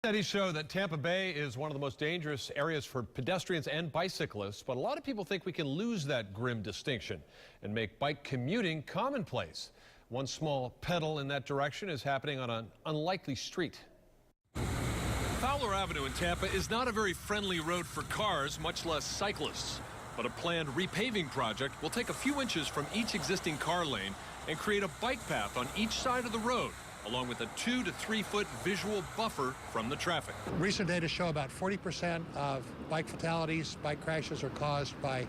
Studies show that Tampa Bay is one of the most dangerous areas for pedestrians and bicyclists, but a lot of people think we can lose that grim distinction and make bike commuting commonplace. One small pedal in that direction is happening on an unlikely street. Fowler Avenue in Tampa is not a very friendly road for cars, much less cyclists. But a planned repaving project will take a few inches from each existing car lane and create a bike path on each side of the road, along with a 2 to 3 foot visual buffer from the traffic. Recent data show about 40% of bike fatalities, bike crashes are caused by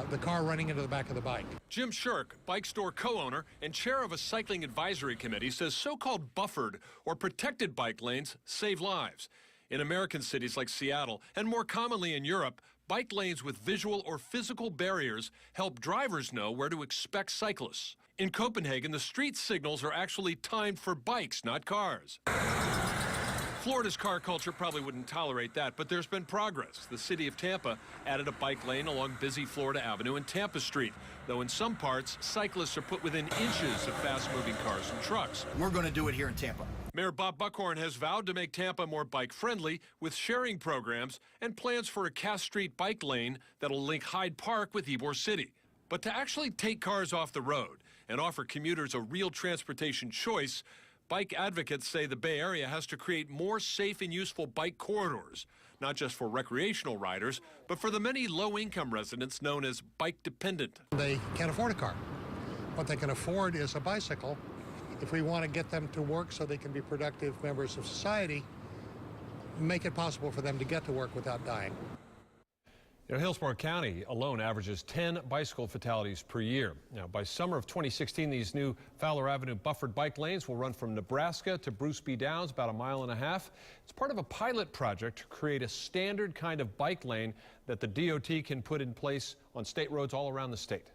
the car running into the back of the bike. Jim Shirk, bike store co-owner and chair of a cycling advisory committee, says so-called buffered or protected bike lanes save lives. In American cities like Seattle, and more commonly in Europe, bike lanes with visual or physical barriers help drivers know where to expect cyclists. In Copenhagen, the street signals are actually timed for bikes, not cars. Florida's car culture probably wouldn't tolerate that, but there's been progress. The city of Tampa added a bike lane along busy Florida Avenue and Tampa Street, though in some parts, cyclists are put within inches of fast-moving cars and trucks. We're going to do it here in Tampa. Mayor Bob Buckhorn has vowed to make Tampa more bike-friendly with sharing programs and plans for a Cass Street bike lane that'll link Hyde Park with Ybor City. But to actually take cars off the road and offer commuters a real transportation choice, bike advocates say the Bay Area has to create more safe and useful bike corridors, not just for recreational riders, but for the many low-income residents known as bike-dependent. They can't afford a car. What they can afford is a bicycle. If we want to get them to work so they can be productive members of society, make it possible for them to get to work without dying. Hillsborough County alone averages 10 bicycle fatalities per year. Now, by summer of 2016, these new Fowler Avenue buffered bike lanes will run from Nebraska to Bruce B. Downs, about 1.5 miles. It's part of a pilot project to create a standard kind of bike lane that the DOT can put in place on state roads all around the state.